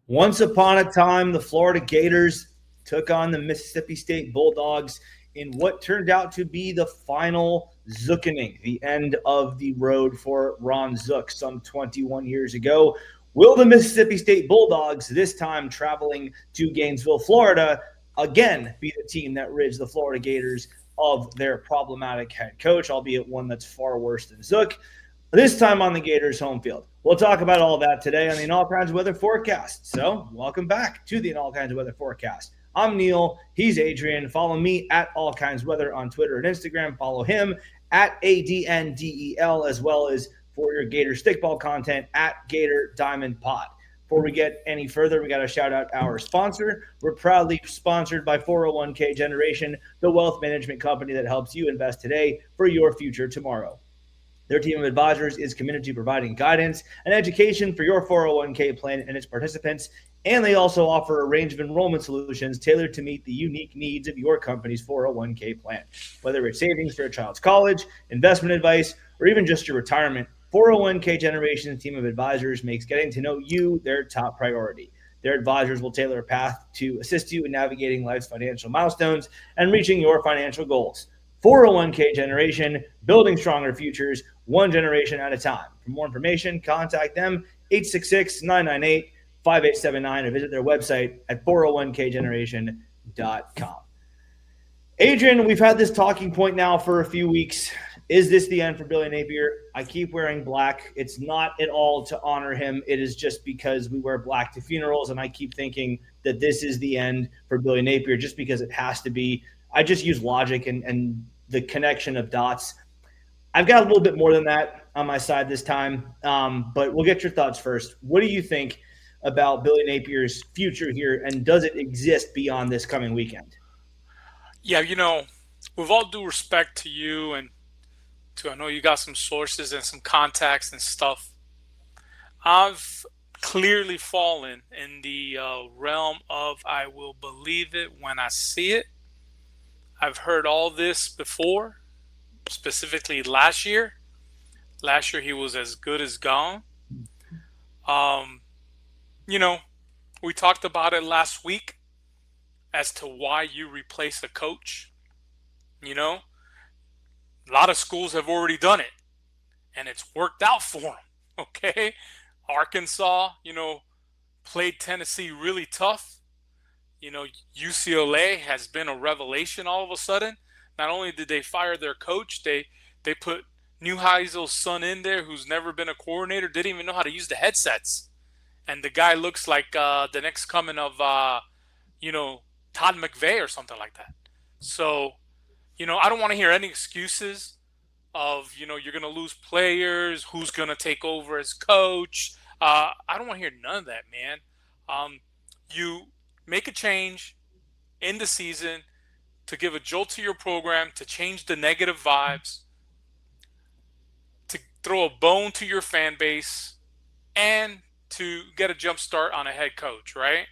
Once upon a time, the Florida Gators took on the Mississippi State Bulldogs in what turned out to be the final Zookening, the end of the road for Ron Zook some 21 years ago. Will the Mississippi State Bulldogs, this time traveling to Gainesville, Florida, again be the team that rids the Florida Gators of their problematic head coach, albeit one that's far worse than Zook? This time on the Gators home field. We'll talk about all that today on the All Kinds of Weather Forecast. So, welcome back to the All Kinds of Weather Forecast. I'm Neil. He's Adrian. Follow me at All Kinds Weather on Twitter and Instagram. Follow him at ADNDEL, as well as for your Gator stickball content at Gator Diamond Pod. Before we get any further, we got to shout out our sponsor. We're proudly sponsored by 401k Generation, the wealth management company that helps you invest today for your future tomorrow. Their team of advisors is committed to providing guidance and education for your 401k plan and its participants, and they also offer a range of enrollment solutions tailored to meet the unique needs of your company's 401k plan. Whether it's savings for a child's college, investment advice, or even just your retirement, 401k Generation's team of advisors makes getting to know you their top priority. Their advisors will tailor a path to assist you in navigating life's financial milestones and reaching your financial goals. 401k Generation, building stronger futures, one generation at a time. For more information, contact them 866-998-5879 or visit their website at 401kgeneration.com. Adrian, we've had this talking point now for a few weeks. Is this the end for Billy Napier? I keep wearing black. It's not at all to honor him. It is just because we wear black to funerals, and I keep thinking that this is the end for Billy Napier just because it has to be. I just use logic and the connection of dots. I've got a little bit more than that on my side this time, but we'll get your thoughts first. What do you think about Billy Napier's future here, and does it exist beyond this coming weekend? Yeah, with all due respect to you and I know you got some sources and some contacts and stuff, I've clearly fallen in the realm of I will believe it when I see it. I've heard all this before, specifically last year. Last year he was as good as gone. We talked about it last week as to why you replace a coach. A lot of schools have already done it, and it's worked out for them. Okay, Arkansas, played Tennessee really tough. UCLA has been a revelation all of a sudden. Not only did they fire their coach, they put Neuheisel's son in there, who's never been a coordinator, didn't even know how to use the headsets. And the guy looks like the next coming of, Todd McVay or something like that. So, I don't want to hear any excuses of, you're going to lose players, who's going to take over as coach. I don't want to hear none of that, man. You make a change in the season to give a jolt to your program, to change the negative vibes, to throw a bone to your fan base, and to get a jump start on a head coach, right?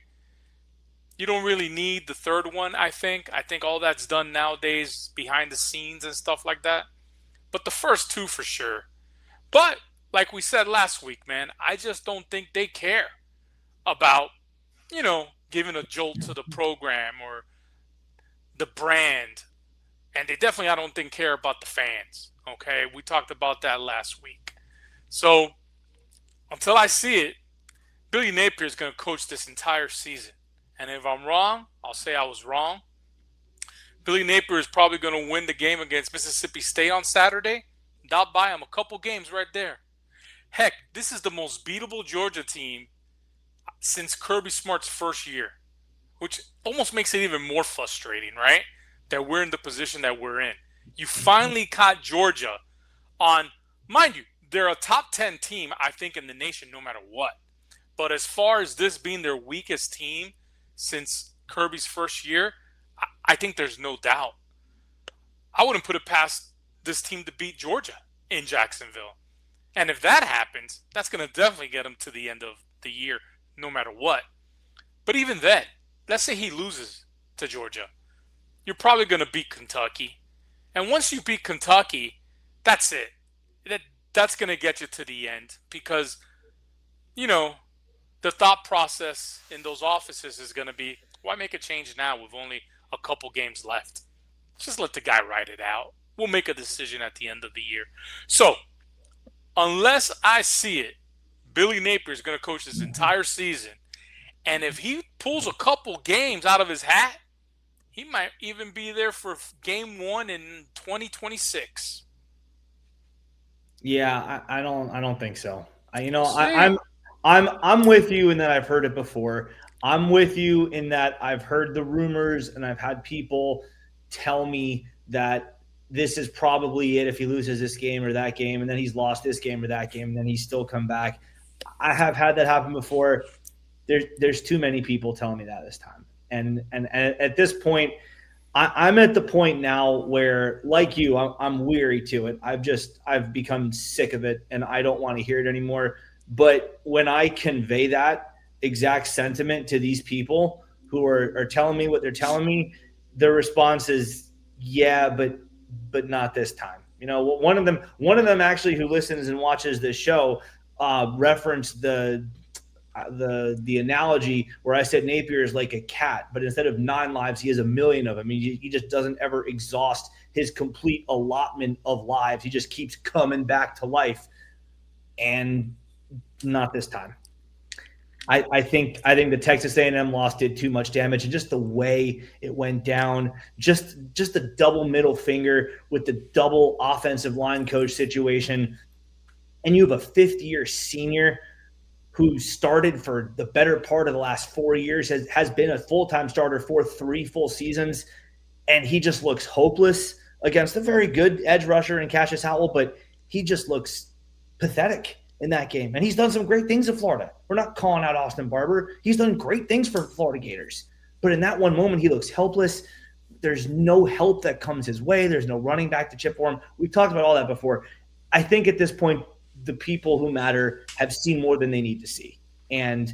You don't really need the third one, I think. I think all that's done nowadays behind the scenes and stuff like that. But the first two for sure. But like we said last week, man, I just don't think they care about, giving a jolt to the program or the brand. And they definitely, I don't think, care about the fans. Okay, we talked about that last week. So until I see it, Billy Napier is going to coach this entire season. And if I'm wrong, I'll say I was wrong. Billy Napier is probably going to win the game against Mississippi State on Saturday. That'll buy him a couple games right there. Heck, this is the most beatable Georgia team since Kirby Smart's first year, which almost makes it even more frustrating, right? That we're in the position that we're in. You finally caught Georgia on, mind you, they're a top 10 team, I think, in the nation no matter what. But as far as this being their weakest team since Kirby's first year, I think there's no doubt. I wouldn't put it past this team to beat Georgia in Jacksonville. And if that happens, that's going to definitely get them to the end of the year, no matter what. But even then, let's say he loses to Georgia. You're probably going to beat Kentucky. And once you beat Kentucky, that's it. That's going to get you to the end because, the thought process in those offices is going to be, why make a change now with only a couple games left? Just let the guy ride it out. We'll make a decision at the end of the year. So, unless I see it, Billy Napier is going to coach this entire season. And if he pulls a couple games out of his hat, he might even be there for game 1 in 2026. Yeah, I don't think so. See. I'm with you in that I've heard it before. I'm with you in that I've heard the rumors and I've had people tell me that this is probably it if he loses this game or that game, and then he's lost this game or that game, and then he's still come back. I have had that happen before. There's too many people telling me that this time, and at this point, I'm at the point now where, like you, I'm weary to it. I've become sick of it, and I don't want to hear it anymore. But when I convey that exact sentiment to these people who are telling me what they're telling me, their response is, "Yeah, but not this time." One of them actually, who listens and watches this show, referenced the analogy where I said Napier is like a cat, but instead of 9 lives, he has 1,000,000 of them. He just doesn't ever exhaust his complete allotment of lives. He just keeps coming back to life, and not this time. I think the Texas A&M loss did too much damage, and just the way it went down, just the double middle finger with the double offensive line coach situation, and you have a fifth-year senior who started for the better part of the last 4 years, has been a full-time starter for 3 full seasons, and he just looks hopeless against a very good edge rusher in Cassius Howell, but he just looks pathetic in that game. And he's done some great things in Florida. We're not calling out Austin Barber. He's done great things for Florida Gators. But in that one moment, he looks helpless. There's no help that comes his way. There's no running back to chip for him. We've talked about all that before. I think at this point, the people who matter have seen more than they need to see. And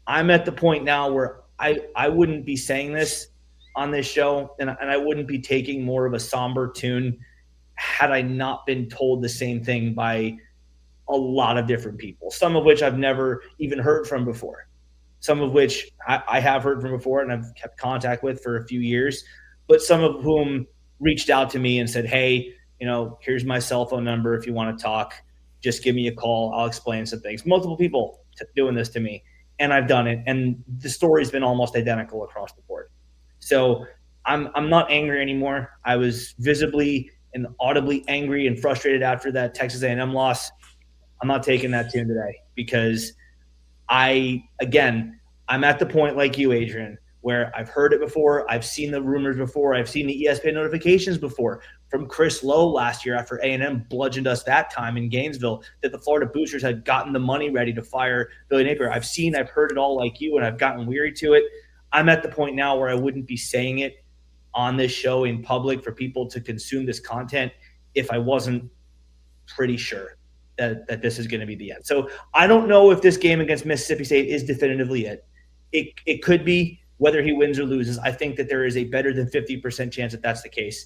I'm at the point now where I wouldn't be saying this on this show, and I wouldn't be taking more of a somber tune had I not been told the same thing by a lot of different people, some of which I've never even heard from before, some of which I have heard from before and I've kept contact with for a few years, but some of whom reached out to me and said, hey, here's my cell phone number. If you want to talk, just give me a call. I'll explain some things. Multiple people doing this to me, and I've done it. And the story's been almost identical across the board. So I'm not angry anymore. I was visibly and audibly angry and frustrated after that Texas A&M loss. I'm not taking that tune today because I'm at the point like you, Adrian, where I've heard it before. I've seen the rumors before. I've seen the ESPN notifications before from Chris Lowe last year after A&M bludgeoned us that time in Gainesville that the Florida Boosters had gotten the money ready to fire Billy Napier. I've heard it all like you, and I've gotten weary to it. I'm at the point now where I wouldn't be saying it on this show in public for people to consume this content if I wasn't pretty sure that this is going to be the end. So I don't know if this game against Mississippi State is definitively it. It could be, whether he wins or loses. I think that there is a better than 50% chance that that's the case.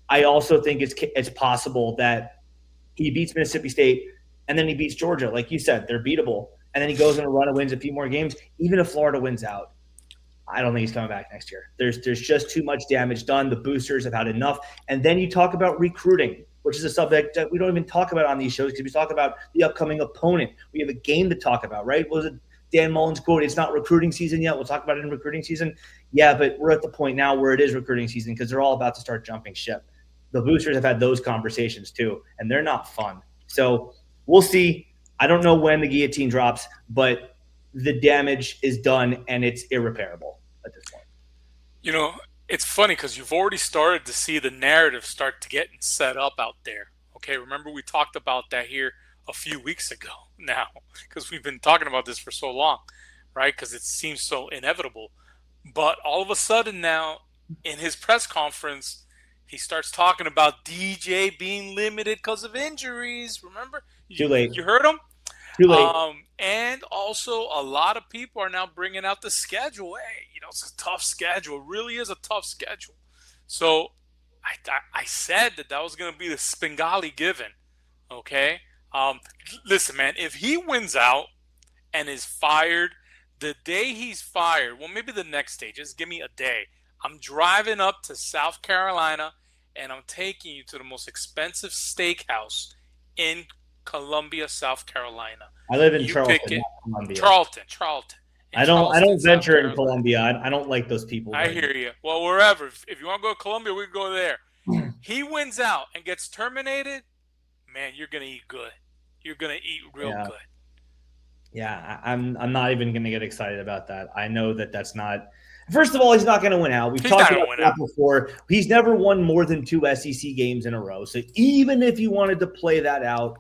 I also think it's possible that he beats Mississippi State and then he beats Georgia. Like you said, they're beatable. And then he goes on a run and wins a few more games. Even if Florida wins out, I don't think he's coming back next year. There's just too much damage done. The boosters have had enough. And then you talk about recruiting, which is a subject that we don't even talk about on these shows because we talk about the upcoming opponent. We have a game to talk about, right? What was it Dan Mullen's quote? It's not recruiting season yet. We'll talk about it in recruiting season. Yeah, but we're at the point now where it is recruiting season because they're all about to start jumping ship. The boosters have had those conversations too, and they're not fun. So we'll see. I don't know when the guillotine drops, but the damage is done and it's irreparable at this point. It's funny because you've already started to see the narrative start to get set up out there. Okay, remember we talked about that here a few weeks ago now because we've been talking about this for so long, right? Because it seems so inevitable. But all of a sudden now, in his press conference, he starts talking about DJ being limited because of injuries. Remember? Too late. You heard him? Too late. And also, a lot of people are now bringing out the schedule. Hey, it's a tough schedule. It really is a tough schedule. So I said that was going to be the Spengali given. Okay? Listen, man, if he wins out and is fired the day he's fired, well, maybe the next day, just give me a day. I'm driving up to South Carolina, and I'm taking you to the most expensive steakhouse in Columbia, South Carolina. I live in You Charleston, pick it. not Columbia. Charleston. I don't venture in Columbia. I don't like those people. I hear you. Well, wherever. If you want to go to Columbia, we can go there. He wins out and gets terminated, man, you're gonna eat good. You're gonna eat real good. Yeah, I'm not even gonna get excited about that. I know that's not. First of all, he's not going to win out. We've talked about that before. He's never won more than 2 SEC games in a row. So even if you wanted to play that out,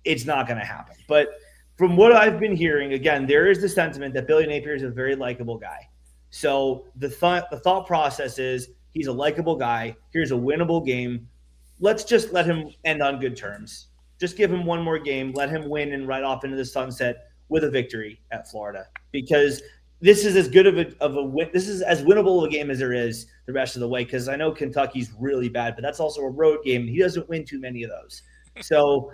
it's not going to happen. But from what I've been hearing, again, there is the sentiment that Billy Napier is a very likable guy. So the thought process is he's a likable guy. Here's a winnable game. Let's just let him end on good terms. Just give him one more game. Let him win and ride off into the sunset with a victory at Florida, because this is as good of a win. This is as winnable of a game as there is the rest of the way, because I know Kentucky's really bad, but that's also a road game. He doesn't win too many of those. So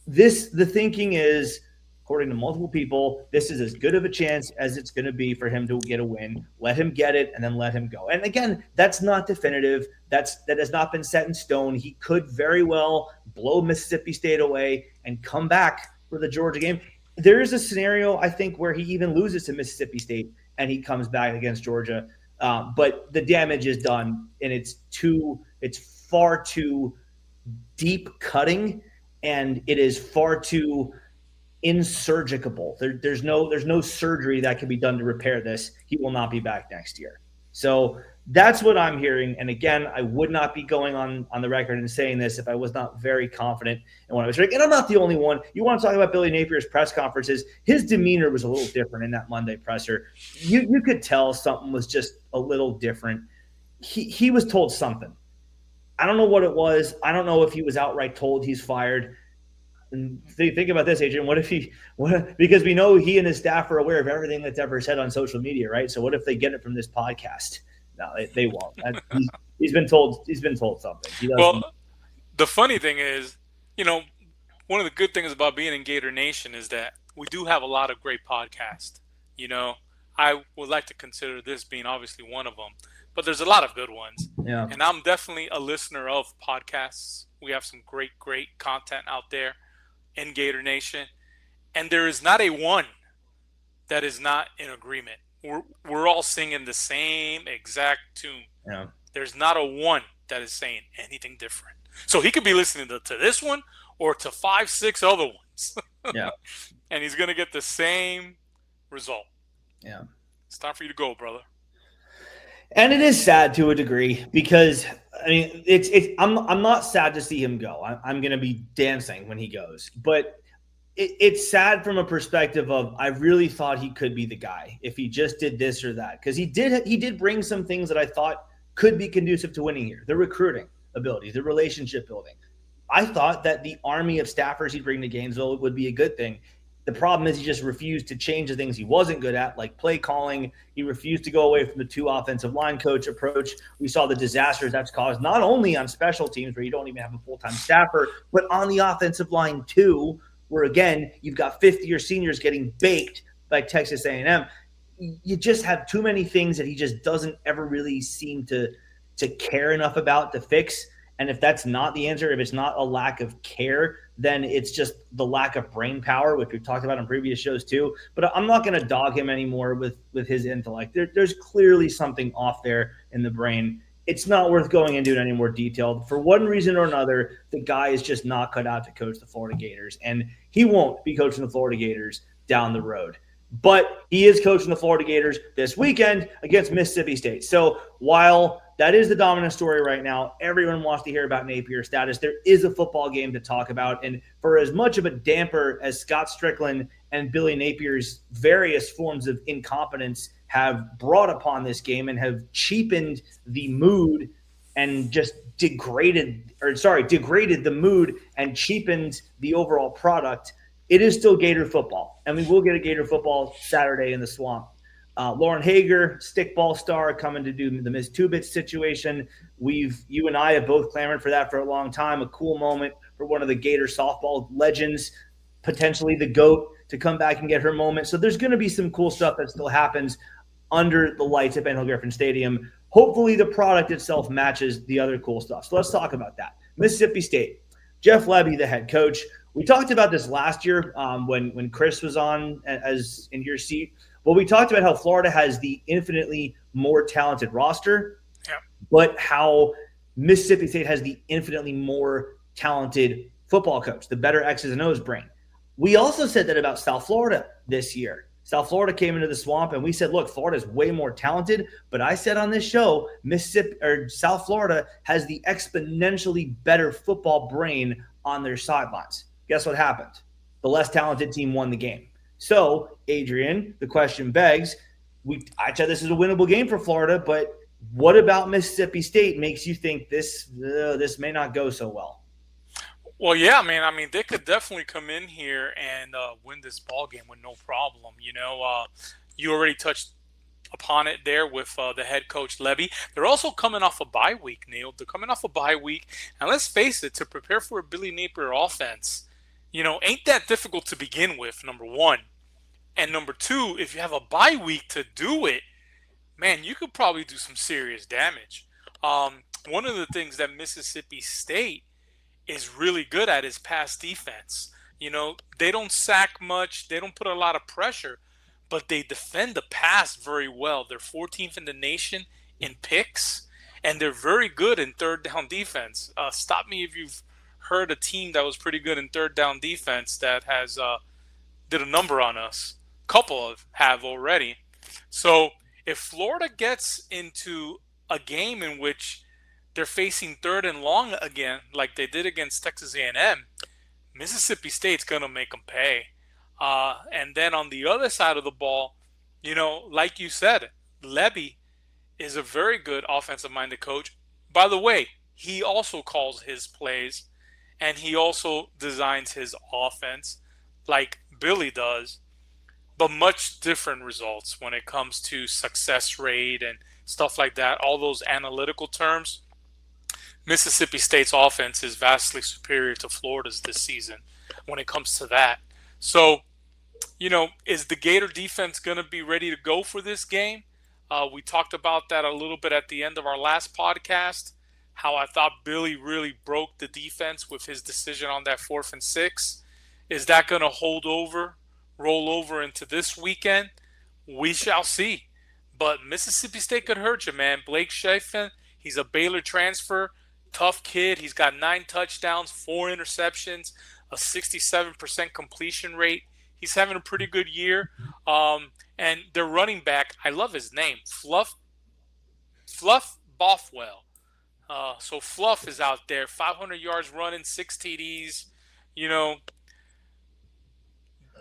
the thinking is, according to multiple people, this is as good of a chance as it's going to be for him to get a win. Let him get it and then let him go. And again, that's not definitive. That has not been set in stone. He could very well blow Mississippi State away and come back for the Georgia game. There is a scenario, I think, where he even loses to Mississippi State and he comes back against Georgia. But the damage is done, and it's far too deep cutting, and it is far too insurgicable. There's no surgery that can be done to repair this. He will not be back next year. So that's what I'm hearing. And again, I would not be going on the record and saying this if I was not very confident in what I was saying. And I'm not the only one. You want to talk about Billy Napier's press conferences. His demeanor was a little different in that Monday presser. You could tell something was just a little different. He was told something. I don't know what it was. I don't know if he was outright told he's fired. And think about this, Adrian. Because we know he and his staff are aware of everything that's ever said on social media, right? So what if they get it from this podcast? No, they won't. He's been told something. Well, the funny thing is, one of the good things about being in Gator Nation is that we do have a lot of great podcasts. I would like to consider this being obviously one of them, but there's a lot of good ones. Yeah. And I'm definitely a listener of podcasts. We have some great content out there in Gator Nation, and there is not a one that is not in agreement. We're all singing the same exact tune. Yeah. There's not a one that is saying anything different. So he could be listening to this one or to 5-6 other ones. Yeah. And he's going to get the same result. Yeah. It's time for you to go, brother. And it is sad to a degree, because I mean, I'm not sad to see him go. I'm going to be dancing when he goes, but it's sad from a perspective of, I really thought he could be the guy if he just did this or that. Because he did bring some things that I thought could be conducive to winning here. The recruiting abilities, the relationship building. I thought that the army of staffers he'd bring to Gainesville would be a good thing. The problem is he just refused to change the things he wasn't good at, like play calling. He refused to go away from the 2 offensive line coach approach. We saw the disasters that's caused, not only on special teams where you don't even have a full-time staffer, but on the offensive line too, where, again, you've got 50-year seniors getting baked by Texas A&M. You just have too many things that he just doesn't ever really seem to care enough about to fix. And if that's not the answer, if it's not a lack of care, then it's just the lack of brain power, which we've talked about on previous shows too. But I'm not going to dog him anymore with his intellect. There's clearly something off there in the brain. It's not worth going into it any more detail. For one reason or another, the guy is just not cut out to coach the Florida Gators, and he won't be coaching the Florida Gators down the road. But he is coaching the Florida Gators this weekend against Mississippi State. So while that is the dominant story right now, everyone wants to hear about Napier's status. There is a football game to talk about. And for as much of a damper as Scott Strickland and Billy Napier's various forms of incompetence have brought upon this game and have cheapened the mood and just degraded the mood and cheapened the overall product, it is still Gator football. And we will get a Gator football Saturday in the Swamp. Lauren Hager, stickball star, coming to do the Ms. Two-Bit situation. You and I have both clamored for that for a long time. A cool moment for one of the Gator softball legends, potentially the GOAT, to come back and get her moment. So there's going to be some cool stuff that still happens under the lights at Ben Hill Griffin Stadium. Hopefully the product itself matches the other cool stuff. So let's talk about that. Mississippi State, Jeff Lebby, the head coach. We talked about this last year when Chris was on as in your seat. Well, we talked about how Florida has the infinitely more talented roster, but how Mississippi State has the infinitely more talented football coach, the better X's and O's brain. We also said that about South Florida this year. South Florida came into the swamp, and we said, look, Florida is way more talented. But I said on this show, South Florida has the exponentially better football brain on their sidelines. Guess what happened? The less talented team won the game. So, Adrian, the question begs, I said this is a winnable game for Florida, but what about Mississippi State makes you think this may not go so well? Well, yeah, man. I mean, they could definitely come in here and win this ball game with no problem. You already touched upon it there with the head coach Lebby. They're also coming off a bye week, Neil. They're coming off a bye week, and let's face it, to prepare for a Billy Napier offense, ain't that difficult to begin with. Number one, and number two, if you have a bye week to do it, man, you could probably do some serious damage. One of the things that Mississippi State is really good at is pass defense. They don't sack much. They don't put a lot of pressure, but they defend the pass very well. They're 14th in the nation in picks, and they're very good in third down defense. Stop me if you've heard a team that was pretty good in third down defense that has did a number on us. A couple have already. So if Florida gets into a game in which they're facing third and long again, like they did against Texas A&M, Mississippi State's going to make them pay. And then on the other side of the ball, like you said, Lebby is a very good offensive-minded coach. By the way, he also calls his plays, and he also designs his offense like Billy does, but much different results when it comes to success rate and stuff like that, all those analytical terms. Mississippi State's offense is vastly superior to Florida's this season when it comes to that. So, is the Gator defense going to be ready to go for this game? We talked about that a little bit at the end of our last podcast, how I thought Billy really broke the defense with his decision on that 4th and 6. Is that going to roll over into this weekend? We shall see. But Mississippi State could hurt you, man. Blake Shafen, he's a Baylor transfer. Tough kid. He's got 9 touchdowns, 4 interceptions, a 67% completion rate. He's having a pretty good year. And their running back, I love his name, Fluff Bothwell. So Fluff is out there, 500 yards running, 6 TDs.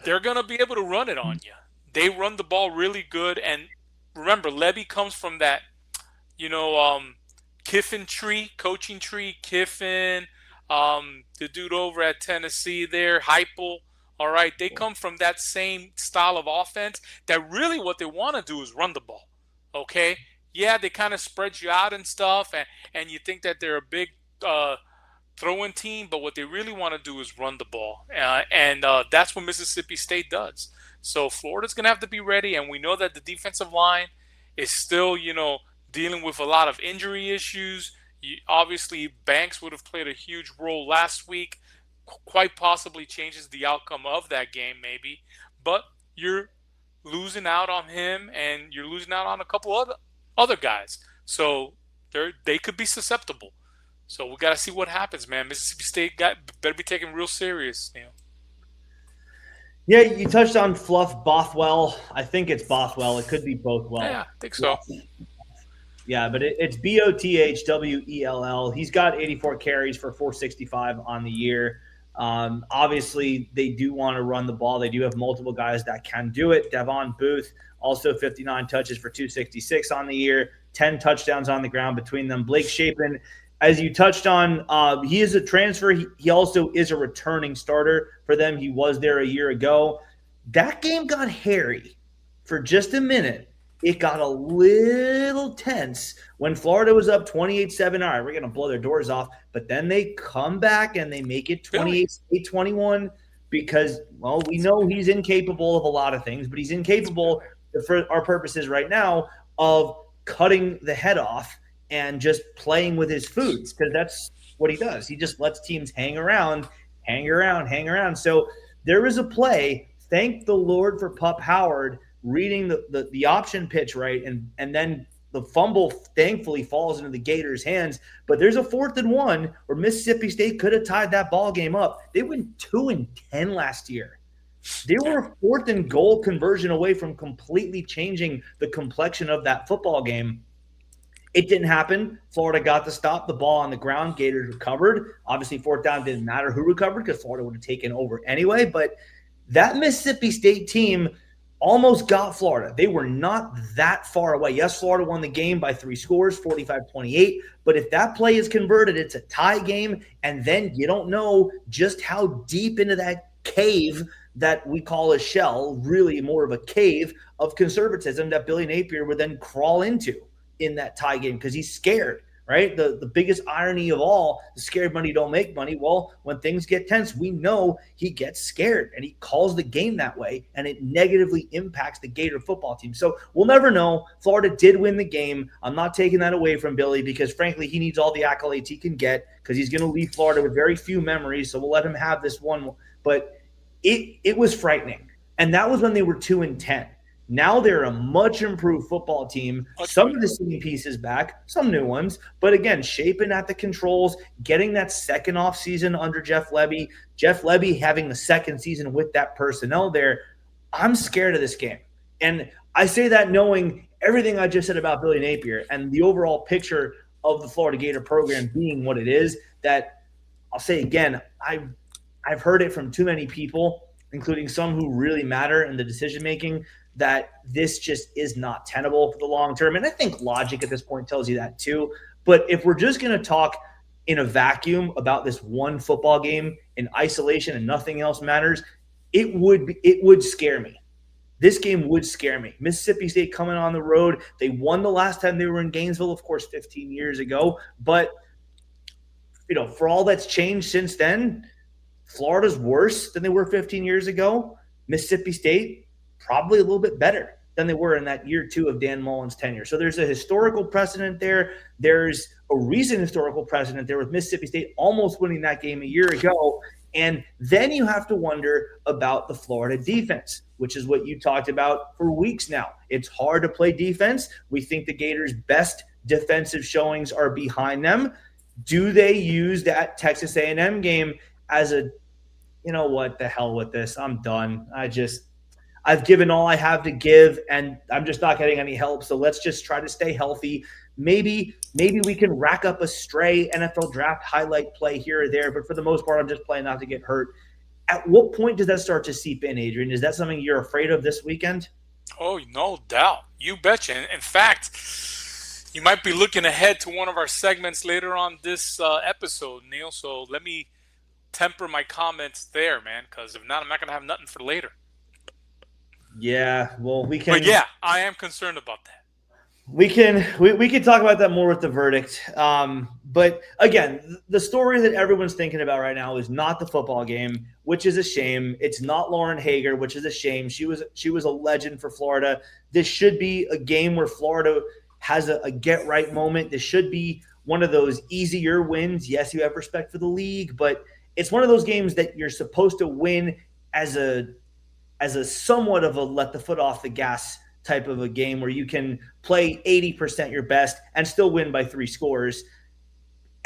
They're going to be able to run it on you. They run the ball really good. And remember, Lebby comes from that, Kiffin tree, coaching tree, Kiffin, the dude over at Tennessee there, Heupel. All right, they come from that same style of offense that really what they want to do is run the ball. Okay? Yeah, they kind of spread you out and stuff, and you think that they're a big throwing team, but what they really want to do is run the ball. And that's what Mississippi State does. So Florida's going to have to be ready, and we know that the defensive line is still, dealing with a lot of injury issues. Obviously, Banks would have played a huge role last week, quite possibly changes the outcome of that game maybe. But you're losing out on him, and you're losing out on a couple other guys. So they could be susceptible. So we got to see what happens, man. Mississippi State better be taken real serious, Yeah, you touched on Fluff Bothwell. I think it's Bothwell. It could be Bothwell. Yeah, I think so. Yeah, but it's Bothwell. He's got 84 carries for 465 on the year. Obviously, they do want to run the ball. They do have multiple guys that can do it. Devon Booth, also 59 touches for 266 on the year, 10 touchdowns on the ground between them. Blake Shapen, as you touched on, he is a transfer. He also is a returning starter for them. He was there a year ago. That game got hairy for just a minute. It got a little tense when Florida was up 28-7. All right, we're going to blow their doors off. But then they come back and they make it 28-21. because, well, we know he's incapable of a lot of things, but he's incapable, for our purposes right now, of cutting the head off and just playing with his foods, because that's what he does. He just lets teams hang around. So there was a play. Thank the Lord for Pup Howard reading the option pitch right, and then the fumble thankfully falls into the Gators' hands. But there's a 4th and 1 where Mississippi State could have tied that ball game up. They went 2-10 last year. They were a 4th and goal conversion away from completely changing the complexion of that football game. It didn't happen. Florida got the stop, the ball on the ground. Gators recovered. Obviously, 4th down didn't matter who recovered because Florida would have taken over anyway. But that Mississippi State team almost got Florida. They were not that far away. Yes, Florida won the game by 3 scores, 45-28. But if that play is converted, it's a tie game. And then you don't know just how deep into that cave that we call a shell, really more of a cave of conservatism that Billy Napier would then crawl into in that tie game because he's scared, right? The biggest irony of all, the scared money don't make money. Well, when things get tense, we know he gets scared and he calls the game that way, and it negatively impacts the Gator football team. So we'll never know. Florida did win the game. I'm not taking that away from Billy because, frankly, he needs all the accolades he can get because he's going to leave Florida with very few memories. So we'll let him have this one. But it was frightening. And that was when they were 2-10. Now they're a much improved football team. Some of the same pieces back, some new ones. But again, shaping at the controls, getting that second off season under Jeff Lebby. Jeff Lebby having the second season with that personnel there. I'm scared of this game. And I say that knowing everything I just said about Billy Napier and the overall picture of the Florida Gator program being what it is, that I'll say again, I've heard it from too many people, including some who really matter in the decision-making, that this just is not tenable for the long term. And I think logic at this point tells you that too. But if we're just going to talk in a vacuum about this one football game in isolation and nothing else matters, it would scare me. This game would scare me. Mississippi State coming on the road. They won the last time they were in Gainesville, of course, 15 years ago. But, for all that's changed since then, Florida's worse than they were 15 years ago. Mississippi State, probably a little bit better than they were in that year 2 of Dan Mullen's tenure. So there's a historical precedent there. There's a recent historical precedent there with Mississippi State almost winning that game a year ago. And then you have to wonder about the Florida defense, which is what you talked about for weeks now. It's hard to play defense. We think the Gators' best defensive showings are behind them. Do they use that Texas A&M game as a, what the hell with this? I'm done. I've given all I have to give, and I'm just not getting any help. So let's just try to stay healthy. Maybe we can rack up a stray NFL draft highlight play here or there, but for the most part, I'm just playing not to get hurt. At what point does that start to seep in, Adrian? Is that something you're afraid of this weekend? Oh, no doubt. You betcha. In fact, you might be looking ahead to one of our segments later on this episode, Neil. So let me temper my comments there, man, because if not, I'm not going to have nothing for later. Yeah, well, we can. But yeah, I am concerned about that. We can talk about that more with the verdict. But again, the story that everyone's thinking about right now is not the football game, which is a shame. It's not Lauren Hager, which is a shame. She was a legend for Florida. This should be a game where Florida has a get right moment. This should be one of those easier wins. Yes, you have respect for the league, but it's one of those games that you're supposed to win as a somewhat of a let the foot off the gas type of a game where you can play 80% your best and still win by 3 scores.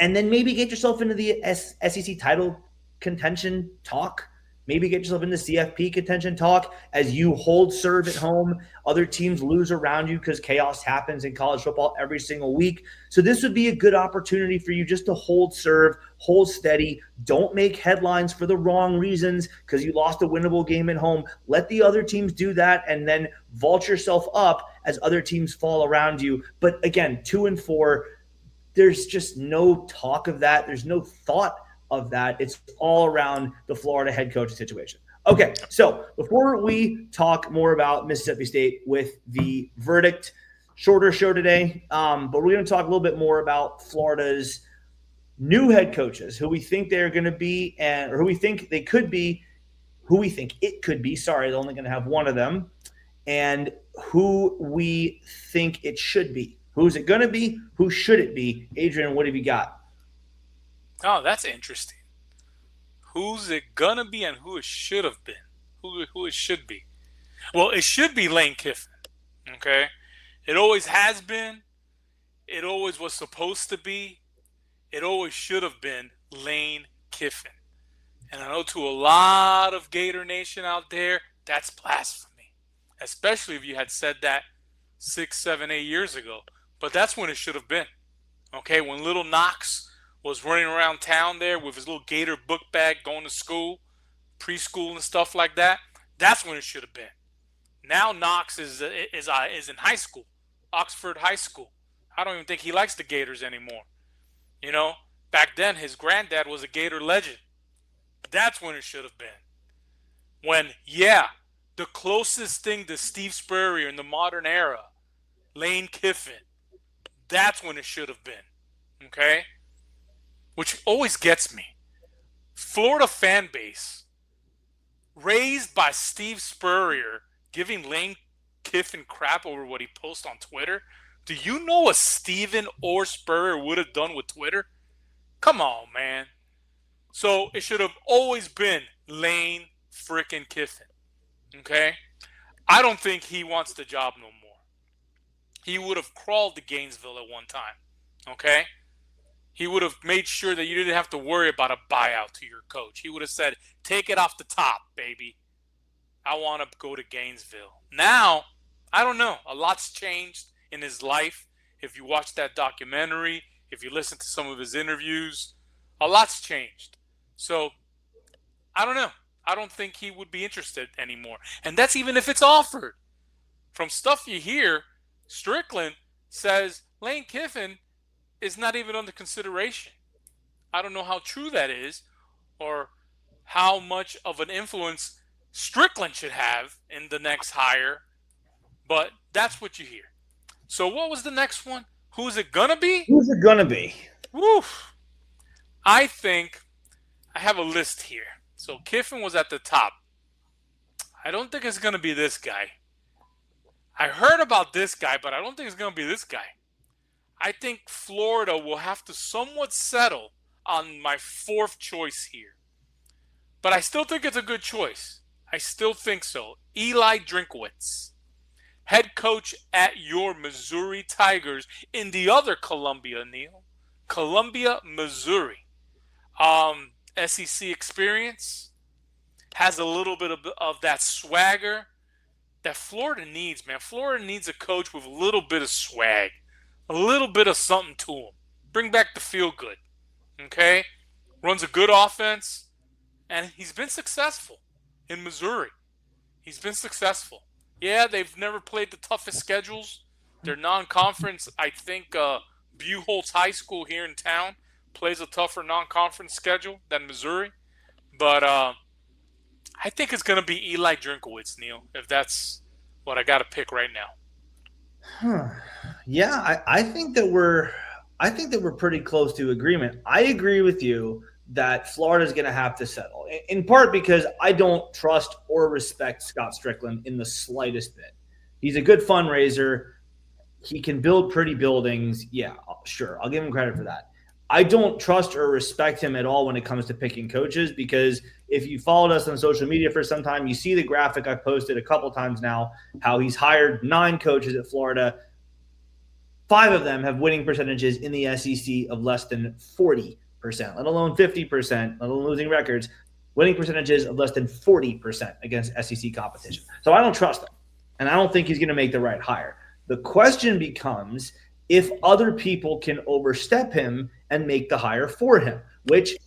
And then maybe get yourself into the SEC title contention talk. Maybe get yourself into CFP contention talk as you hold serve at home. Other teams lose around you because chaos happens in college football every single week. So this would be a good opportunity for you just to hold serve, hold steady. Don't make headlines for the wrong reasons because you lost a winnable game at home. Let the other teams do that and then vault yourself up as other teams fall around you. But again, 2-4, there's just no talk of that. There's no thought of that. It's all around the Florida head coach situation. Okay, so before we talk more about Mississippi State with the verdict, shorter show today, but we're going to talk a little bit more about Florida's new head coaches, who we think they're going to be or who we think they could be who we think it could be. Sorry, they're only going to have one of them. And who we think it should be. Who's it going to be? Who should it be? Adrian, what have you got? Oh, that's interesting. Who's it going to be and who it should have been? Who it should be? Well, it should be Lane Kiffin. Okay? It always has been. It always was supposed to be. It always should have been Lane Kiffin. And I know to a lot of Gator Nation out there, that's blasphemy. Especially if you had said that 6, 7, 8 years ago. But that's when it should have been. Okay, when little Knox was running around town there with his little Gator book bag going to school, preschool and stuff like that, that's when it should have been. Now Knox is in high school, Oxford High School. I don't even think he likes the Gators anymore. You know, back then his granddad was a Gator legend. That's when it should have been. When, the closest thing to Steve Spurrier in the modern era, Lane Kiffin, that's when it should have been. Okay? Which always gets me. Florida fan base, raised by Steve Spurrier, giving Lane Kiffin crap over what he posts on Twitter. Do you know what Steven or Spurrier would have done with Twitter? Come on, man. So it should have always been Lane frickin' Kiffin. Okay? I don't think he wants the job no more. He would have crawled to Gainesville at one time. Okay? He would have made sure that you didn't have to worry about a buyout to your coach. He would have said, take it off the top, baby. I want to go to Gainesville. Now, I don't know. A lot's changed in his life. If you watch that documentary, if you listen to some of his interviews, a lot's changed. So, I don't know. I don't think he would be interested anymore. And that's even if it's offered. From stuff you hear, Strickland says Lane Kiffin is not even under consideration. I don't know how true that is or how much of an influence Strickland should have in the next hire, but that's what you hear. So what was the next one? Who's it gonna be? Who's it gonna be? Woof. I think I have a list here. So Kiffin was at the top. I don't think it's gonna be this guy. I heard about this guy, but I don't think it's gonna be this guy. I think Florida will have to somewhat settle on my fourth choice here. But I still think it's a good choice. I still think so. Eli Drinkwitz, head coach at your Missouri Tigers in the other Columbia, Neil. Columbia, Missouri. SEC experience, has a little bit of that swagger that Florida needs, man. Florida needs a coach with a little bit of swag, a little bit of something to him. Bring back the feel good, okay? Runs a good offense, and he's been successful in Missouri. He's been successful. Yeah, they've never played the toughest schedules. They're non-conference. I think Buchholz High School here in town plays a tougher non-conference schedule than Missouri. But I think it's going to be Eli Drinkwitz, Neil, if that's what I got to pick right now. Yeah, I think that we're pretty close to agreement. I agree with you that Florida's going to have to settle, in part because I don't trust or respect Scott Strickland in the slightest bit. He's a good fundraiser. He can build pretty buildings. Yeah, sure. I'll give him credit for that. I don't trust or respect him at all when it comes to picking coaches, because if you followed us on social media for some time, you see the graphic I've posted a couple times now, how he's hired 9 coaches at Florida. 5 of them have winning percentages in the SEC of less than 40%, let alone 50%, let alone losing records, winning percentages of less than 40% against SEC competition. So I don't trust him, and I don't think he's going to make the right hire. The question becomes if other people can overstep him and make the hire for him, which,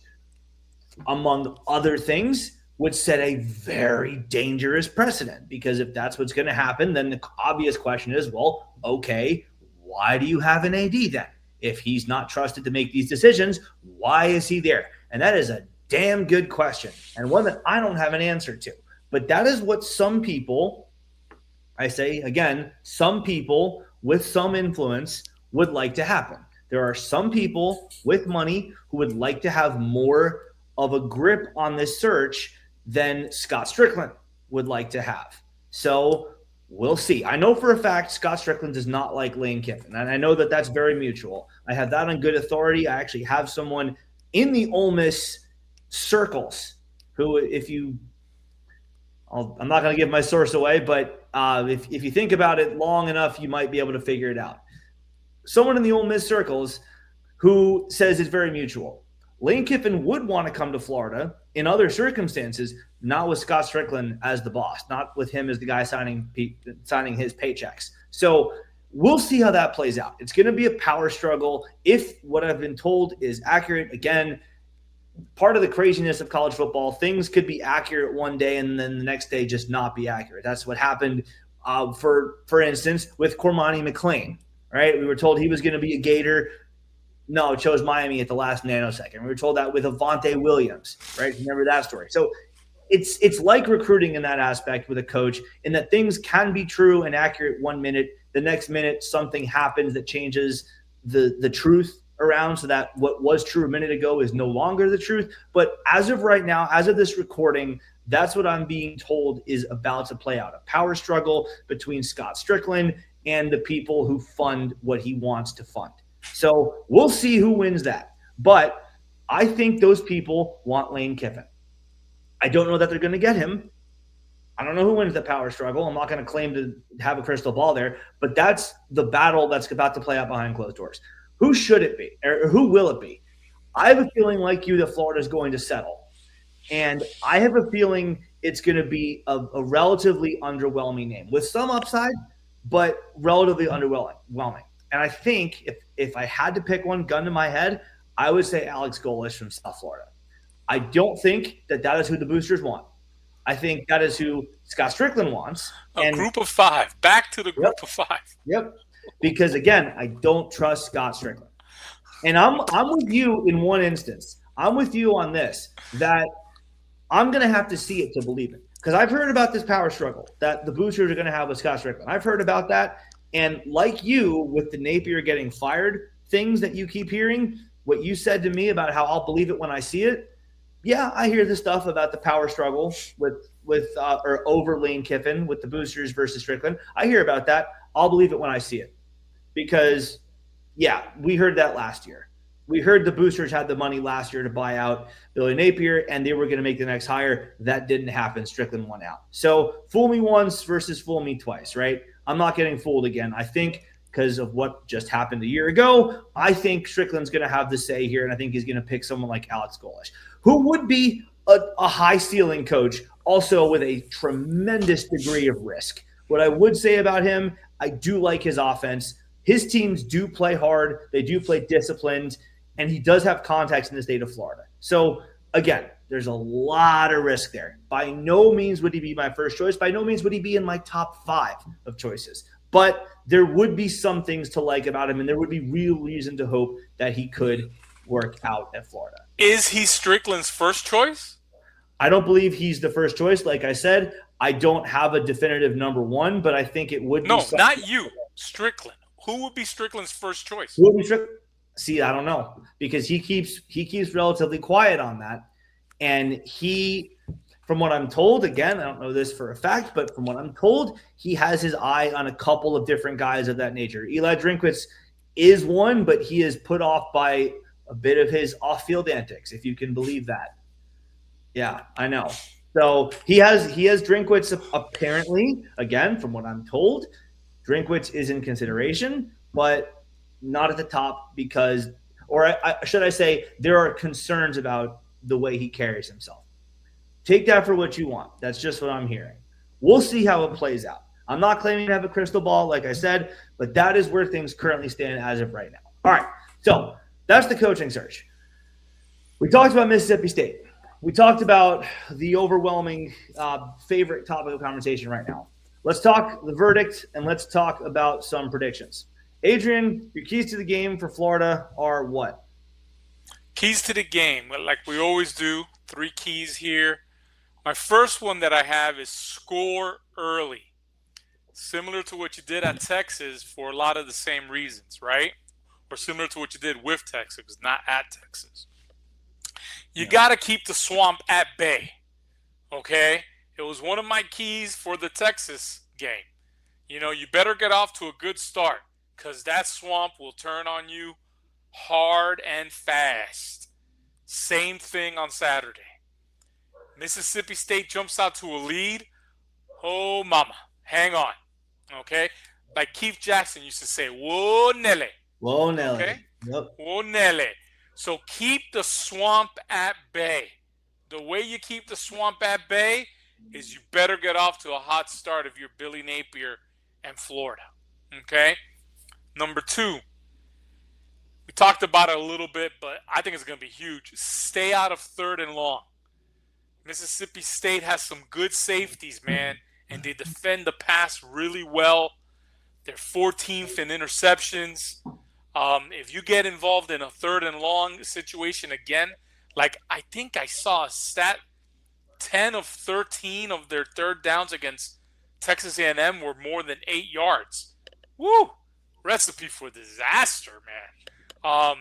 among other things, would set a very dangerous precedent. Because if that's what's going to happen, then the obvious question is, well, okay, why do you have an AD then? If he's not trusted to make these decisions, why is he there? And that is a damn good question, and one that I don't have an answer to. But that is what some people, I say again, some people with some influence would like to happen. There are some people with money who would like to have more of a grip on this search than Scott Strickland would like to have. So we'll see. I know for a fact Scott Strickland does not like Lane Kiffin, and I know that that's very mutual. I have that on good authority. I actually have someone in the Ole Miss circles who, I'm not going to give my source away, but if you think about it long enough, you might be able to figure it out. Someone in the Ole Miss circles who says it's very mutual. Lane Kiffin would want to come to Florida in other circumstances, not with Scott Strickland as the boss, not with him as the guy signing his paychecks. So we'll see how that plays out. It's going to be a power struggle. If what I've been told is accurate, again, part of the craziness of college football, things could be accurate one day and then the next day just not be accurate. That's what happened, for instance, with Cormani McClain, right? We were told he was going to be a Gator. No, chose Miami at the last nanosecond. We were told that with Avante Williams, right? Remember that story. So it's like recruiting in that aspect with a coach, in that things can be true and accurate one minute. The next minute, something happens that changes the truth around, so that what was true a minute ago is no longer the truth. But as of right now, as of this recording, that's what I'm being told is about to play out. A power struggle between Scott Strickland and the people who fund what he wants to fund. So we'll see who wins that. But I think those people want Lane Kiffin. I don't know that they're going to get him. I don't know who wins the power struggle. I'm not going to claim to have a crystal ball there, but that's the battle that's about to play out behind closed doors. Who should it be, or who will it be? I have a feeling like you that Florida is going to settle. And I have a feeling it's going to be a relatively underwhelming name with some upside, but relatively underwhelming. And I think if I had to pick one, gun to my head, I would say Alex Golesh from South Florida. I don't think that is who the boosters want. I think that is who Scott Strickland wants. A group of five. Back to the group of five. Yep. Because, again, I don't trust Scott Strickland. And I'm with you in one instance. I'm with you on this, that I'm going to have to see it to believe it. Because I've heard about this power struggle that the boosters are going to have with Scott Strickland. I've heard about that. And like you, with the Napier getting fired, things that you keep hearing, what you said to me about how I'll believe it when I see it, yeah, I hear the stuff about the power struggle or over Lane Kiffin with the boosters versus Strickland. I hear about that. I'll believe it when I see it. Because, yeah, we heard that last year. We heard the boosters had the money last year to buy out Billy Napier, and they were going to make the next hire. That didn't happen. Strickland won out. So fool me once versus fool me twice, right? I'm not getting fooled again. I think because of what just happened a year ago, I think Strickland's going to have the say here, and I think he's going to pick someone like Alex Golesh, who would be a high ceiling coach, also with a tremendous degree of risk. What I would say about him, I do like his offense. His teams do play hard. They do play disciplined, and he does have contacts in the state of Florida. So, again, there's a lot of risk there. By no means would he be my first choice. By no means would he be in my top 5 of choices. But there would be some things to like about him, and there would be real reason to hope that he could work out at Florida. Is he Strickland's first choice? I don't believe he's the first choice. Like I said, I don't have a definitive number 1, but I think it would be. No, not you. Strickland. Who would be Strickland's first choice? Who would be Strickland? See, I don't know, because he keeps relatively quiet on that. And he, from what I'm told, again, I don't know this for a fact, but from what I'm told, he has his eye on a couple of different guys of that nature. Eli Drinkwitz is one, but he is put off by a bit of his off-field antics, if you can believe that. Yeah, I know. So he has Drinkwitz apparently, again, from what I'm told, Drinkwitz is in consideration, but not at the top because, or should I say, there are concerns about the way he carries himself. Take that for what you want. That's just what I'm hearing. We'll see how it plays out. I'm not claiming to have a crystal ball, like I said, but that is where things currently stand as of right now. All right, so that's the coaching search. We talked about Mississippi State. We talked about the overwhelming favorite topic of conversation right now. Let's talk the verdict, and let's talk about some predictions. Adrian, your keys to the game for Florida are what? Keys to the game, like we always do, 3 keys here. My first one that I have is score early. Similar to what you did at Texas for a lot of the same reasons, right? Or similar to what you did with Texas, not at Texas. You got to keep the swamp at bay, Okay? It was one of my keys for the Texas game. You better get off to a good start because that swamp will turn on you hard and fast. Same thing on Saturday. Mississippi State jumps out to a lead. Oh, mama. Hang on. Okay? Like Keith Jackson used to say, whoa, Nelly. Whoa, Nelly. Okay? Yep. Whoa, Nelly. So keep the swamp at bay. The way you keep the swamp at bay is you better get off to a hot start if you're Billy Napier and Florida. Okay? Number 2. We talked about it a little bit, but I think it's going to be huge. Stay out of 3rd and long. Mississippi State has some good safeties, man, and they defend the pass really well. They're 14th in interceptions. If you get involved in a 3rd and long situation again, like I think I saw a stat, 10 of 13 of their 3rd downs against Texas A&M were more than 8 yards. Woo! Recipe for disaster, man.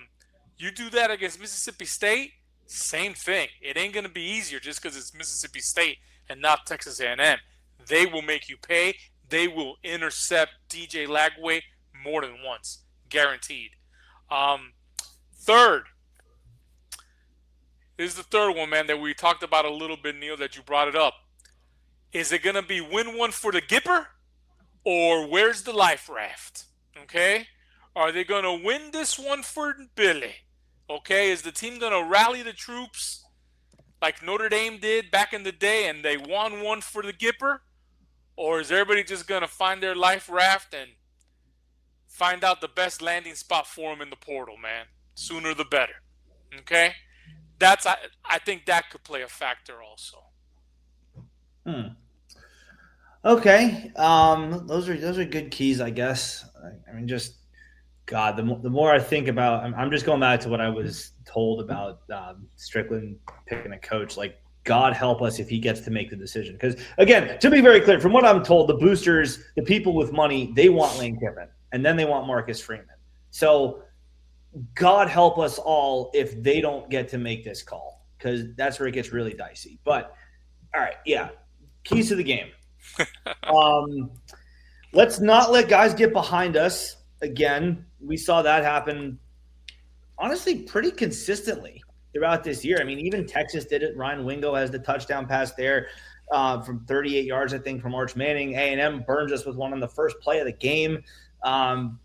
You do that against Mississippi State, same thing. It ain't going to be easier just because it's Mississippi State and not Texas A&M. They will make you pay. They will intercept DJ Lagway more than once. Guaranteed. 3rd. This is the 3rd one, man, that we talked about a little bit, Neil, that you brought it up. Is it going to be win one for the Gipper or where's the life raft? Okay? Are they going to win this one for Billy? Okay? Is the team going to rally the troops like Notre Dame did back in the day and they won one for the Gipper? Or is everybody just going to find their life raft and find out the best landing spot for them in the portal, man? Sooner the better. Okay? I think that could play a factor also. Okay. Those are good keys, I guess. I mean, just God, the more I think about, I'm just going back to what I was told about Strickland picking a coach. Like, God help us if he gets to make the decision. Because again, to be very clear, from what I'm told, the boosters, the people with money, they want Lane Kiffin, and then they want Marcus Freeman. So God help us all if they don't get to make this call, because that's where it gets really dicey. But all right, yeah, keys to the game. Let's not let guys get behind us. Again, we saw that happen, honestly, pretty consistently throughout this year. I mean, even Texas did it. Ryan Wingo has the touchdown pass there from 38 yards, I think, from Arch Manning. A&M burns us with one on the first play of the game.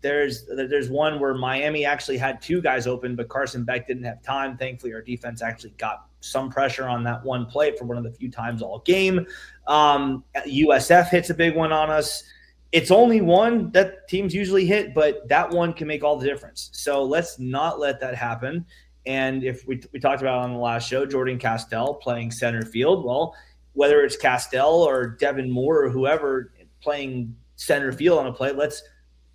There's one where Miami actually had 2 guys open, but Carson Beck didn't have time. Thankfully, our defense actually got some pressure on that one play for one of the few times all game. USF hits a big one on us. It's only one that teams usually hit, but that one can make all the difference. So let's not let that happen. And if we talked about on the last show, Jordan Castell playing center field. Well, whether it's Castell or Devin Moore or whoever playing center field on a play, let's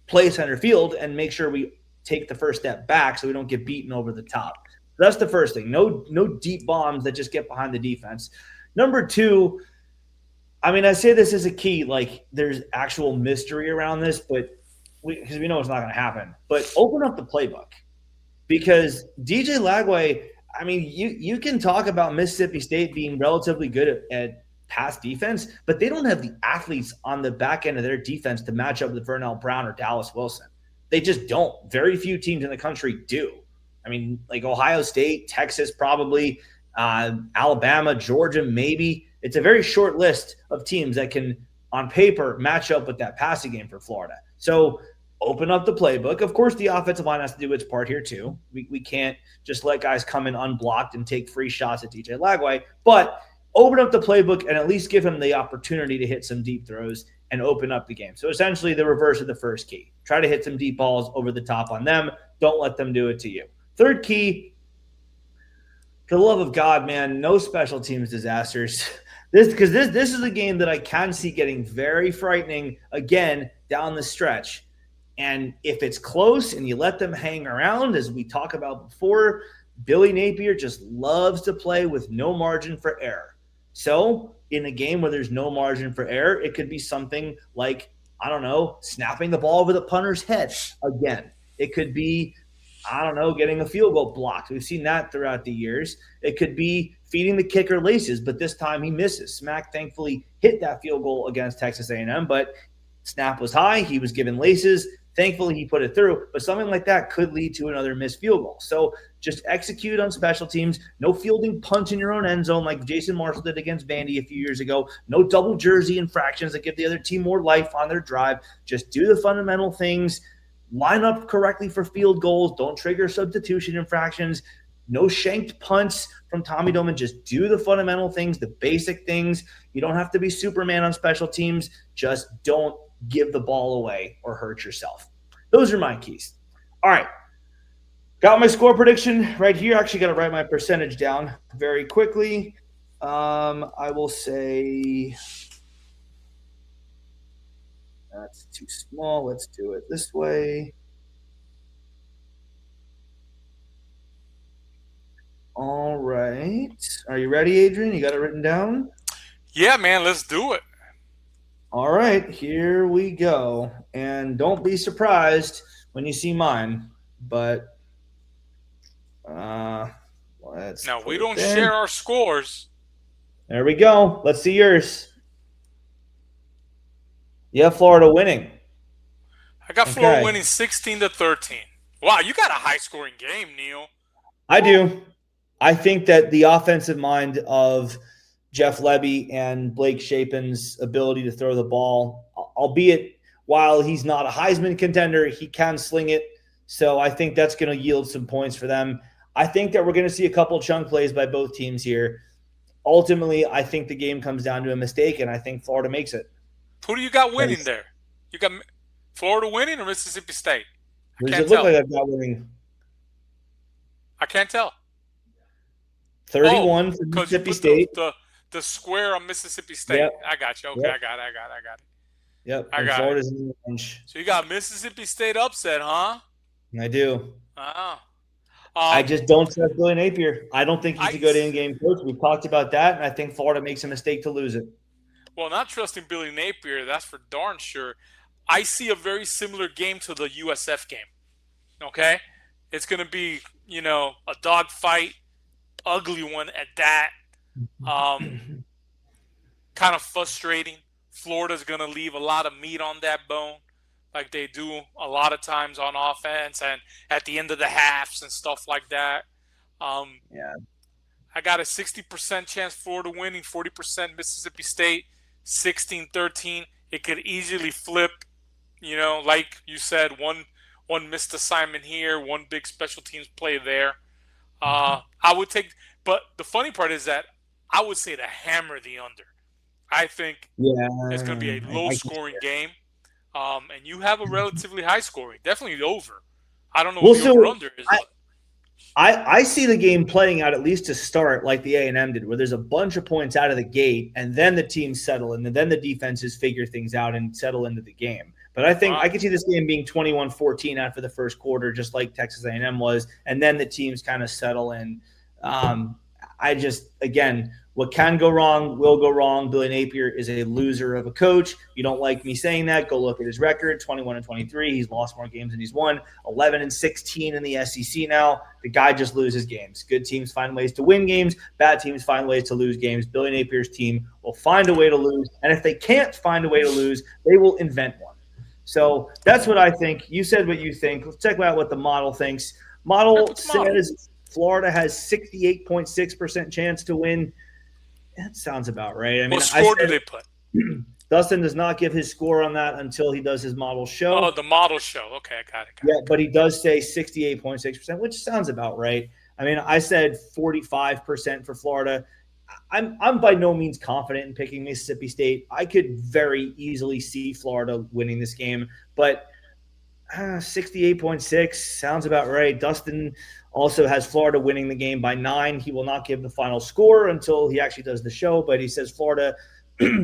play center field and make sure we take the first step back so we don't get beaten over the top. That's the first thing. No deep bombs that just get behind the defense. Number 2, I mean, I say this as a key, like there's actual mystery around this, but because we know it's not going to happen. But open up the playbook, because DJ Lagway, I mean, you can talk about Mississippi State being relatively good at pass defense, but they don't have the athletes on the back end of their defense to match up with Vernell Brown or Dallas Wilson. They just don't. Very few teams in the country do. I mean, like Ohio State, Texas probably, Alabama, Georgia maybe. It's a very short list of teams that can, on paper, match up with that passing game for Florida. So open up the playbook. Of course, the offensive line has to do its part here too. We can't just let guys come in unblocked and take free shots at DJ Lagway. But open up the playbook and at least give him the opportunity to hit some deep throws and open up the game. So essentially the reverse of the first key. Try to hit some deep balls over the top on them. Don't let them do it to you. 3rd key, for the love of God, man, no special teams disasters. This is a game that I can see getting very frightening again down the stretch. And if it's close and you let them hang around, as we talked about before, Billy Napier just loves to play with no margin for error. So in a game where there's no margin for error, it could be something like, I don't know, snapping the ball over the punter's head again. It could be I don't know, getting a field goal blocked. We've seen that throughout the years. It could be feeding the kicker laces, but this time he misses. Smack thankfully hit that field goal against Texas A&M, but snap was high. He was given laces. Thankfully, he put it through, but something like that could lead to another missed field goal. So just execute on special teams. No fielding punch in your own end zone like Jason Marshall did against Vandy a few years ago. No double jersey infractions that give the other team more life on their drive. Just do the fundamental things. Line up correctly for field goals. Don't trigger substitution infractions. No shanked punts from Tommy Doman. Just do the fundamental things, the basic things. You don't have to be Superman on special teams. Just don't give the ball away or hurt yourself. Those are my keys. All right. Got my score prediction right here. Actually got to write my percentage down very quickly. I will say that's too small. Let's do it this way. All right. Are you ready, Adrian? You got it written down? Yeah, man, let's do it. All right, here we go. And don't be surprised when you see mine, but let's. Now, we don't share our scores. There we go. Let's see yours. Yeah, Florida winning. I got Florida winning 16-13. Wow, you got a high-scoring game, Neil. I do. I think that the offensive mind of Jeff Lebby and Blake Shapen's ability to throw the ball, albeit while he's not a Heisman contender, he can sling it. So I think that's going to yield some points for them. I think that we're going to see a couple chunk plays by both teams here. Ultimately, I think the game comes down to a mistake, and I think Florida makes it. Who do you got winning there? You got Florida winning or Mississippi State? Who does it look like I've got winning? I can't tell. 31 for Mississippi State. The square on Mississippi State. Yep. I got you. Okay, yep. I got it. Yep. I got Florida's in the range. So you got Mississippi State upset, huh? I do. Oh. I just don't trust Billy Napier. I don't think he's a good in-game coach. We've talked about that, and I think Florida makes a mistake to lose it. Well, not trusting Billy Napier, that's for darn sure. I see a very similar game to the USF game. Okay? It's going to be, a dogfight, ugly one at that. Kind of frustrating. Florida's going to leave a lot of meat on that bone like they do a lot of times on offense and at the end of the halves and stuff like that. I got a 60% chance Florida winning, 40% Mississippi State, 16-13. It could easily flip, like you said, one missed assignment here, one big special teams play there. I would take – but the funny part is that I would say to hammer the under. I think it's going to be a low-scoring game. And you have a relatively high-scoring, definitely over. I don't know what your under is. I see the game playing out at least to start like the A&M did, where there's a bunch of points out of the gate, and then the teams settle in, and then the defenses figure things out and settle into the game. But I think I could see this game being 21-14 after the first quarter, just like Texas A&M was, and then the teams kind of settle in. What can go wrong will go wrong. Billy Napier is a loser of a coach. You don't like me saying that, go look at his record, 21-23. He's lost more games than he's won. 11-16 in the SEC now. The guy just loses games. Good teams find ways to win games. Bad teams find ways to lose games. Billy Napier's team will find a way to lose. And if they can't find a way to lose, they will invent one. So that's what I think. You said what you think. Let's check out what the model thinks. Model says Florida has 68.6% chance to win. That sounds about right. I mean, what score do they put? Dustin does not give his score on that until he does his model show. Oh, the model show. Okay, I got it. But he does say 68.6%, which sounds about right. I mean, I said 45% for Florida. I'm by no means confident in picking Mississippi State. I could very easily see Florida winning this game, but 68.6 sounds about right. Dustin also has Florida winning the game by 9. He will not give the final score until he actually does the show, but he says Florida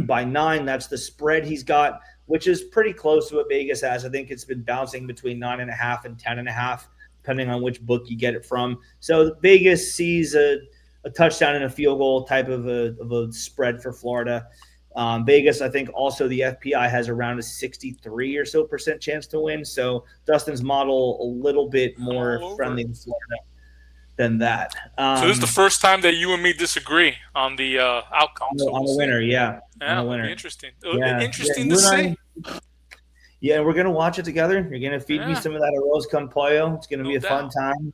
by 9. That's the spread he's got, which is pretty close to what Vegas has. I think it's been bouncing between 9.5 and 10.5, depending on which book you get it from. So Vegas sees a touchdown and a field goal type of a spread for Florida. Vegas, I think also the FPI has around a 63 or so % chance to win. So Dustin's model a little bit more friendly to Florida than that. So this is the first time that you and me disagree on the outcome. So on the winner, yeah. Yeah, it'll be interesting. Yeah. Interesting to see. Yeah, we're gonna watch it together. You're gonna feed me some of that arroz con pollo. It's gonna be a fun time.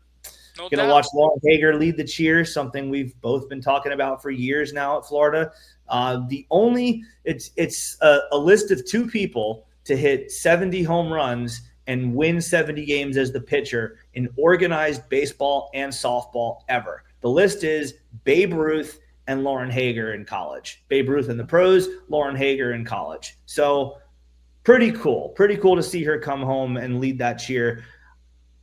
Gonna watch Lauren Hager lead the cheer, something we've both been talking about for years now at Florida. It's a list of 2 people to hit 70 home runs and win 70 games as the pitcher in organized baseball and softball ever. The list is Babe Ruth and Lauren Hager in college. Babe Ruth in the pros, Lauren Hager in college. So pretty cool to see her come home and lead that cheer.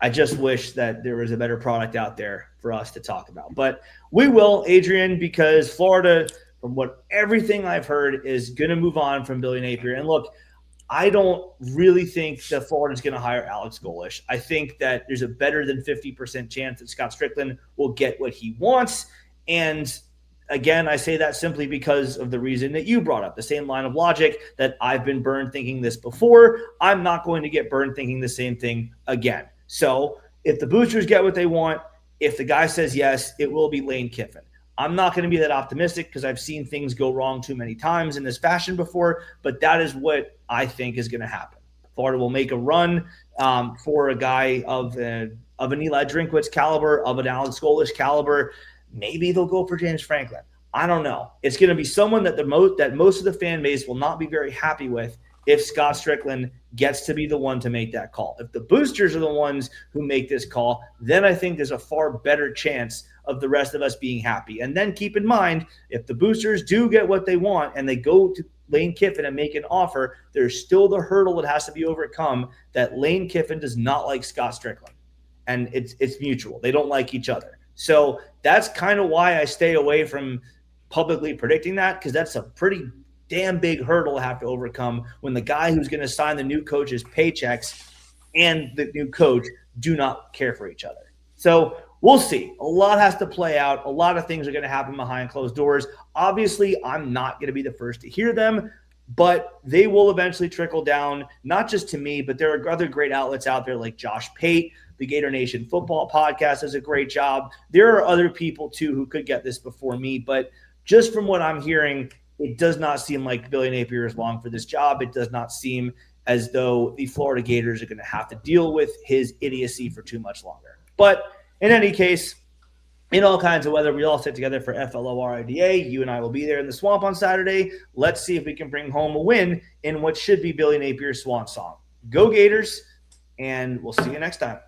I just wish that there was a better product out there for us to talk about. But we will, Adrian, because Florida, from everything I've heard, is going to move on from Billy Napier. And look, I don't really think that Florida's going to hire Alex Golesh. I think that there's a better than 50% chance that Scott Strickland will get what he wants. And again, I say that simply because of the reason that you brought up, the same line of logic that I've been burned thinking this before. I'm not going to get burned thinking the same thing again. So if the boosters get what they want, if the guy says yes, it will be Lane Kiffin. I'm not going to be that optimistic because I've seen things go wrong too many times in this fashion before, but that is what I think is going to happen. Florida will make a run for a guy of an Eli Drinkwitz caliber, of an Alex Golesh caliber. Maybe they'll go for James Franklin. I don't know. It's going to be someone that most of the fan base will not be very happy with if Scott Strickland gets to be the one to make that call. If the boosters are the ones who make this call, then I think there's a far better chance of the rest of us being happy. And then keep in mind, if the boosters do get what they want and they go to Lane Kiffin and make an offer, there's still the hurdle that has to be overcome that Lane Kiffin does not like Scott Strickland. And it's mutual. They don't like each other. So that's kind of why I stay away from publicly predicting that, because that's a pretty damn big hurdle to have to overcome when the guy who's going to sign the new coach's paychecks and the new coach do not care for each other. So we'll see. A lot has to play out. A lot of things are going to happen behind closed doors. Obviously, I'm not going to be the first to hear them, but they will eventually trickle down, not just to me, but there are other great outlets out there like Josh Pate. The Gator Nation Football Podcast does a great job. There are other people, too, who could get this before me, but just from what I'm hearing, it does not seem like Billy Napier is long for this job. It does not seem as though the Florida Gators are going to have to deal with his idiocy for too much longer. But in any case, in all kinds of weather, we all sit together for FLORIDA. You and I will be there in the swamp on Saturday. Let's see if we can bring home a win in what should be Billy Napier's swan song. Go Gators, and we'll see you next time.